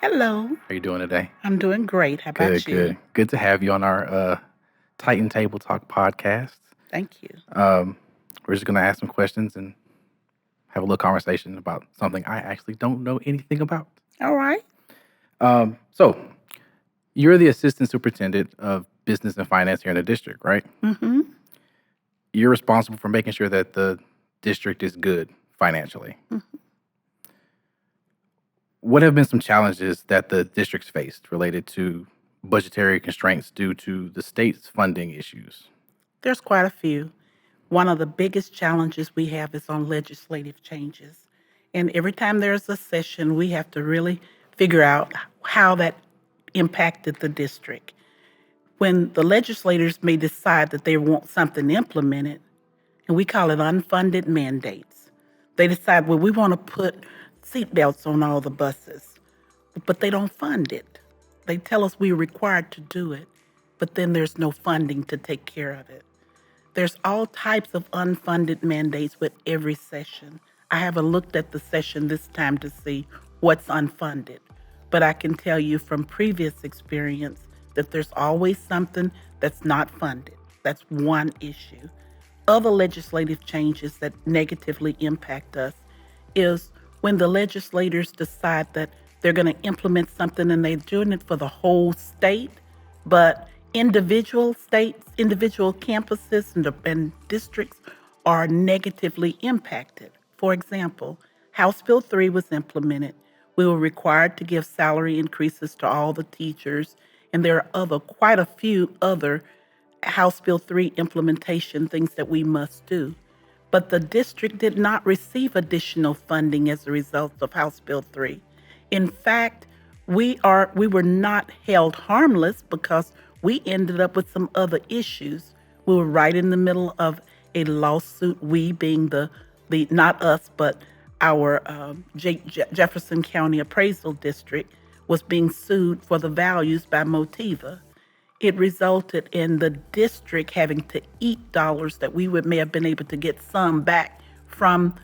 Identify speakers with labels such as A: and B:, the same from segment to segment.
A: Hello.
B: How you doing today?
A: I'm doing great. How
B: Good,
A: about you?
B: good. Good to have you on our Titan Table Talk podcast.
A: Thank you.
B: Um, we're just going to ask some questions and have a little conversation about something I actually don't know anything about.
A: All right.
B: So, you're the assistant superintendent of business and finance here in the district, right?
A: Mm-hmm.
B: You're responsible for making sure that the district is good financially.
A: Mhm.
B: What have been some challenges that the district's faced related to budgetary constraints due to the state's funding issues?
A: There's quite a few. One of the biggest challenges we have is on legislative changes. And every time there's a session, we have to really figure out how that impacted the district. When the legislators may decide that they want something implemented, and we call it unfunded mandates, they decide, well, we want to put seatbelts on all the buses, but they don't fund it. They tell us we're required to do it, but then there's no funding to take care of it. There's all types of unfunded mandates with every session. I haven't looked at the session this time to see what's unfunded, but I can tell you from previous experience that there's always something that's not funded. That's one issue. Other legislative changes that negatively impact us is when the legislators decide that they're going to implement something and they're doing it for the whole state, but individual states, individual campuses, and districts are negatively impacted. For example, House Bill 3 was implemented. We were required to give salary increases to all the teachers, and there are quite a few other House Bill 3 implementation things that we must do. But the district did not receive additional funding as a result of House Bill 3. In fact, we were not held harmless because we ended up with some other issues. We were right in the middle of a lawsuit, we being the not us, but our Jefferson County Appraisal District was being sued for the values by Motiva. It resulted in the district having to eat dollars that we may have been able to get some back from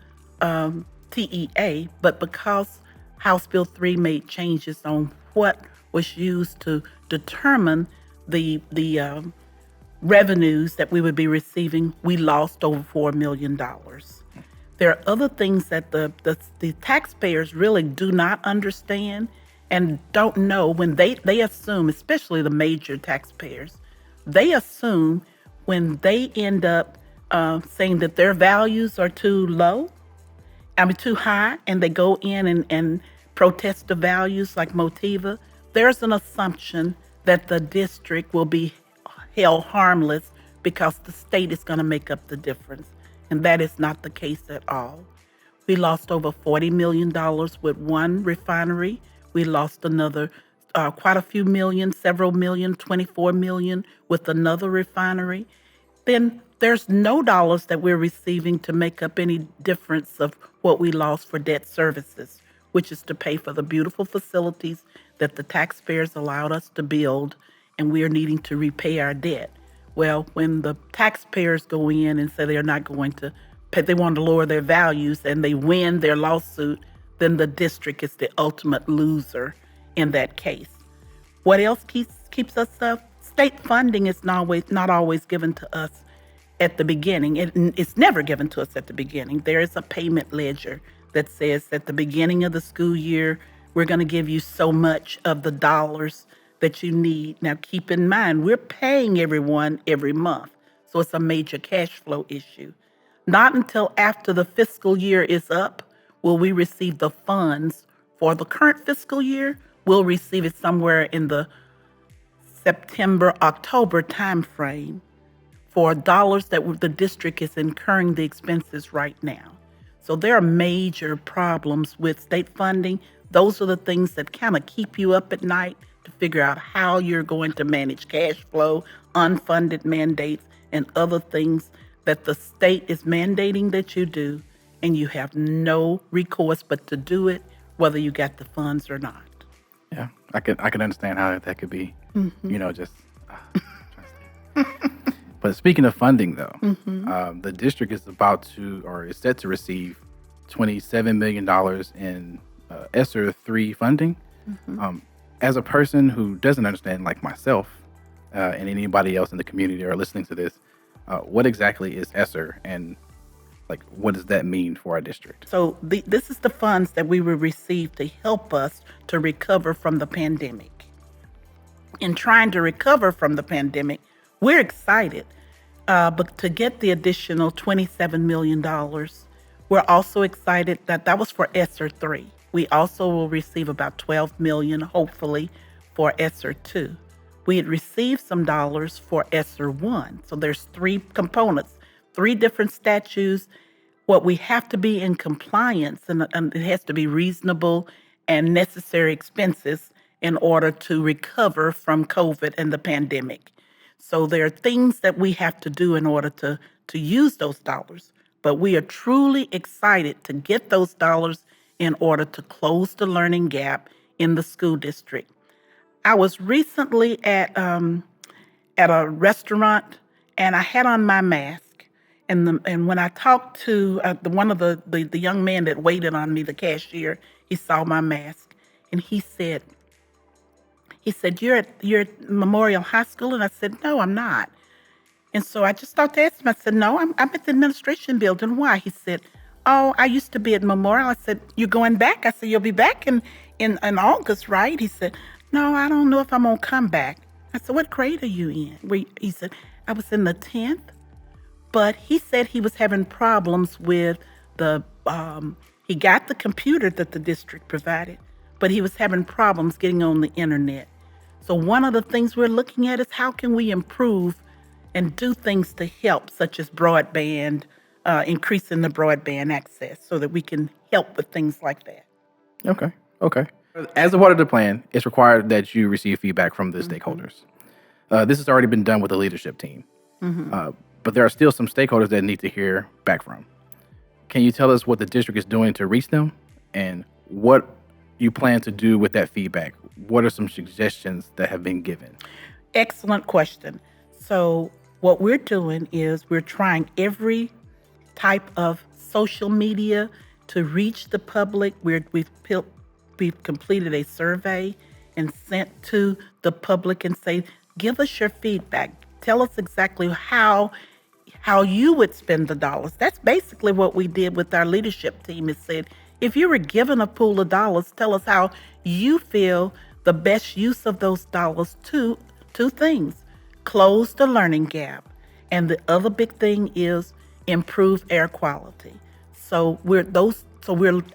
A: TEA, but because House Bill 3 made changes on what was used to determine the revenues that we would be receiving, we lost over $4 million. There are other things that the taxpayers really do not understand and don't know when they assume, especially the major taxpayers, they assume when they end up saying that their values are too low, too high, and they go in and protest the values like Motiva, there's an assumption that the district will be held harmless because the state is going to make up the difference. And that is not the case at all. We lost over $40 million with one refinery. We lost another quite a few million, several million, 24 million with another refinery. Then there's no dollars that we're receiving to make up any difference of what we lost for debt services, which is to pay for the beautiful facilities that the taxpayers allowed us to build, and we are needing to repay our debt. Well, when the taxpayers go in and say they're not going to pay, they want to lower their values and they win their lawsuit, then the district is the ultimate loser in that case. What else keeps us up? State funding is not always given to us at the beginning. It's never given to us at the beginning. There is a payment ledger that says at the beginning of the school year, we're going to give you so much of the dollars that you need. Now, keep in mind, we're paying everyone every month, so it's a major cash flow issue. Not until after the fiscal year is up will we receive the funds for the current fiscal year. We'll receive it somewhere in the September, October timeframe for dollars that the district is incurring the expenses right now. So there are major problems with state funding. Those are the things that kind of keep you up at night to figure out how you're going to manage cash flow, unfunded mandates, and other things that the state is mandating that you do, and you have no recourse but to do it, whether you got the funds or not.
B: Yeah, I can understand how that could be, just. But speaking of funding, though, the district is about to, or is set to receive $27 million in ESSER 3 funding. As a person who doesn't understand, like myself, and anybody else in the community or listening to this, what exactly is ESSER, and like what does that mean for our district?
A: So this is the funds that we will receive to help us to recover from the pandemic. In trying to recover from the pandemic, we're excited, but to get the additional $27 million, we're also excited that that was for ESSER 3. We also will receive about $12 million, hopefully, for ESSER 2. We had received some dollars for ESSER 1. So there's three components, three different statutes. What we have to be in compliance, and it has to be reasonable and necessary expenses in order to recover from COVID and the pandemic. So there are things that we have to do in order to use those dollars. But we are truly excited to get those dollars in order to close the learning gap in the school district. I was recently at a restaurant, and I had on my mask. And when I talked to one of the young men that waited on me, the cashier, he saw my mask, and he said, you're at Memorial High School? And I said, no, I'm not. And so I just started to ask him. I said, no, I'm at the administration building. Why? He said, oh, I used to be at Memorial. I said, you're going back? I said, you'll be back in August, right? He said, no, I don't know if I'm going to come back. I said, what grade are you in? He said, I was in the 10th. But he said he was having problems with he got the computer that the district provided, but he was having problems getting on the internet. So one of the things we're looking at is how can we improve and do things to help, such as broadband, increasing the broadband access so that we can help with things like that.
B: Okay. Okay. As a part of the plan, it's required that you receive feedback from the stakeholders. This has already been done with the leadership team, but there are still some stakeholders that need to hear back from. Can you tell us what the district is doing to reach them and what you plan to do with that feedback? What are some suggestions that have been given?
A: Excellent question. So what we're doing is we're trying every type of social media to reach the public. We've completed a survey and sent to the public and say, give us your feedback. Tell us exactly how you would spend the dollars. That's basically what we did with our leadership team. Is said, if you were given a pool of dollars, tell us how you feel the best use of those dollars to two things: close the learning gap, and the other big thing is improve air quality. So we're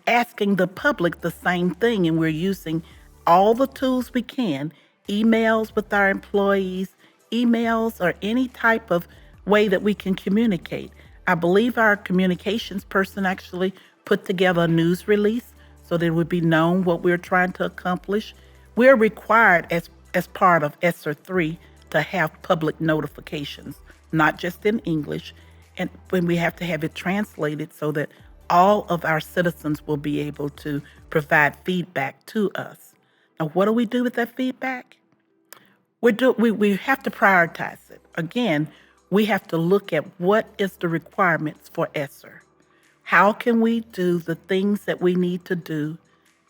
A: asking the public the same thing, and we're using all the tools we can, emails with our employees, emails or any type of way that we can communicate. I believe our communications person actually put together a news release so that it would be known what we're trying to accomplish. We're required as part of ESSER 3 to have public notifications, not just in English, and when we have to have it translated so that all of our citizens will be able to provide feedback to us. Now, what do we do with that feedback? We have to prioritize it. Again, we have to look at what is the requirements for ESSER. How can we do the things that we need to do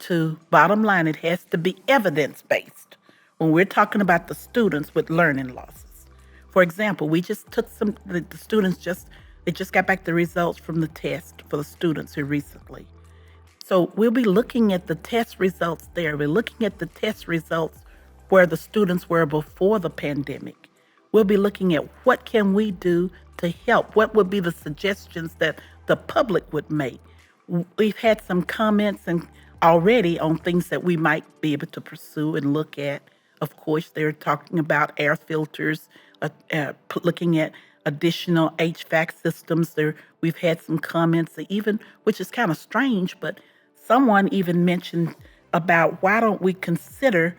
A: to, bottom line, it has to be evidence-based when we're talking about the students with learning losses. For example, we just took the students they just got back the results from the test for the students here recently. So we'll be looking at the test results there. We're looking at the test results where the students were before the pandemic. We'll be looking at what can we do to help. What would be the suggestions that the public would make? We've had some comments and already on things that we might be able to pursue and look at. Of course, they're talking about air filters, looking at additional HVAC systems. We've had some comments, even, which is kind of strange, but someone even mentioned about why don't we consider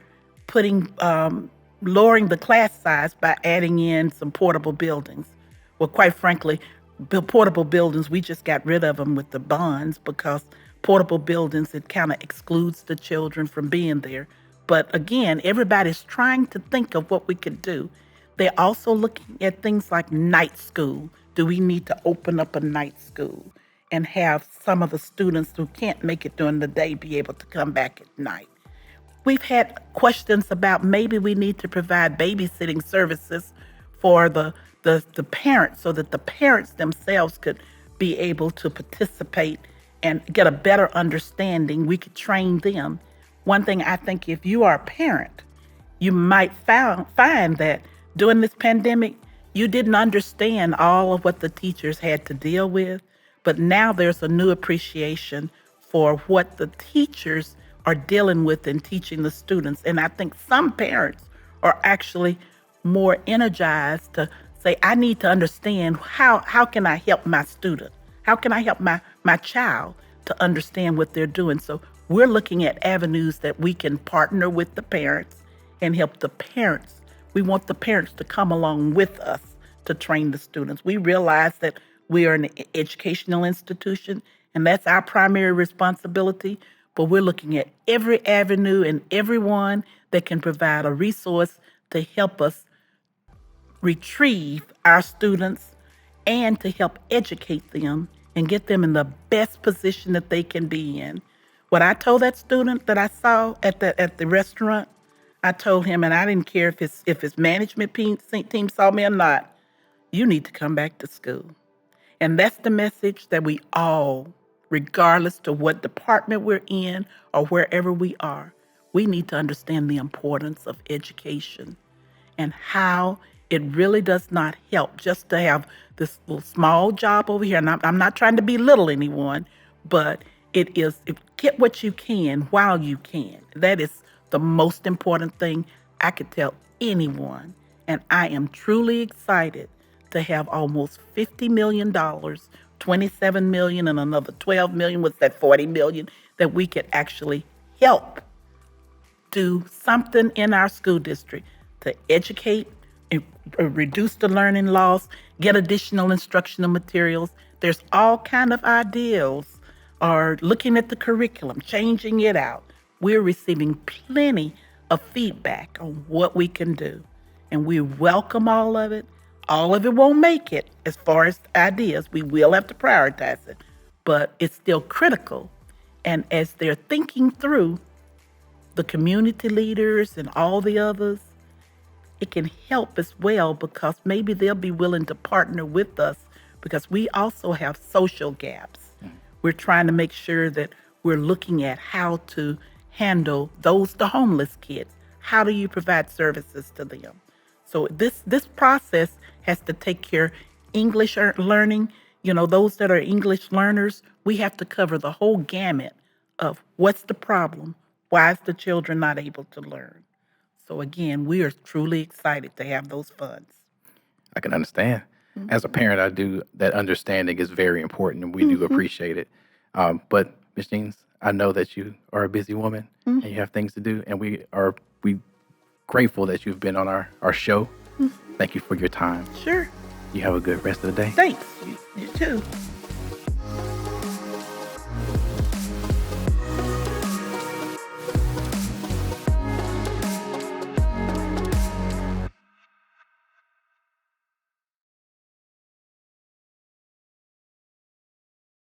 A: lowering the class size by adding in some portable buildings. Well, quite frankly, portable buildings, we just got rid of them with the bonds because portable buildings, it kind of excludes the children from being there. But again, everybody's trying to think of what we could do. They're also looking at things like night school. Do we need to open up a night school and have some of the students who can't make it during the day be able to come back at night? we've had questions about maybe we need to provide babysitting services for the parents so that the parents themselves could be able to participate and get a better understanding. We could train them. One thing I think, if you are a parent, you might find that during this pandemic, you didn't understand all of what the teachers had to deal with, but now there's a new appreciation for what the teachers are dealing with in teaching the students. And I think some parents are actually more energized to say, I need to understand how can I help my student? How can I help my child to understand what they're doing? So we're looking at avenues that we can partner with the parents and help the parents. We want the parents to come along with us to train the students. We realize that we are an educational institution and that's our primary responsibility, but we're looking at every avenue and everyone that can provide a resource to help us retrieve our students and to help educate them and get them in the best position that they can be in. What I told that student that I saw at the restaurant, I told him, and I didn't care if his management team saw me or not, you need to come back to school. And that's the message that we all, regardless to what department we're in or wherever we are, we need to understand the importance of education and how it really does not help just to have this little small job over here. And I'm not trying to belittle anyone, but get what you can while you can. That is the most important thing I could tell anyone. And I am truly excited to have almost $50 million, $27 million and another $12 million, what's that, $40 million, that we could actually help do something in our school district to educate and reduce the learning loss, get additional instructional materials. There's all kind of ideals, or looking at the curriculum, changing it out. We're receiving plenty of feedback on what we can do, and we welcome all of it. All of it won't make it as far as ideas. We will have to prioritize it, but it's still critical. And as they're thinking through, the community leaders and all the others, it can help as well, because maybe they'll be willing to partner with us, because we also have social gaps. We're trying to make sure that we're looking at how to handle the homeless kids. How do you provide services to them? So this process has to take care of English learning. Those that are English learners, we have to cover the whole gamut of what's the problem, why is the children not able to learn. So again, we are truly excited to have those funds.
B: I can understand. As a parent, I do, that understanding is very important, and we do appreciate it. But Ms. Geans, I know that you are a busy woman and you have things to do, and we grateful that you've been on our show. Thank you for your time.
A: Sure.
B: You have a good rest of the day.
A: Thanks. You too.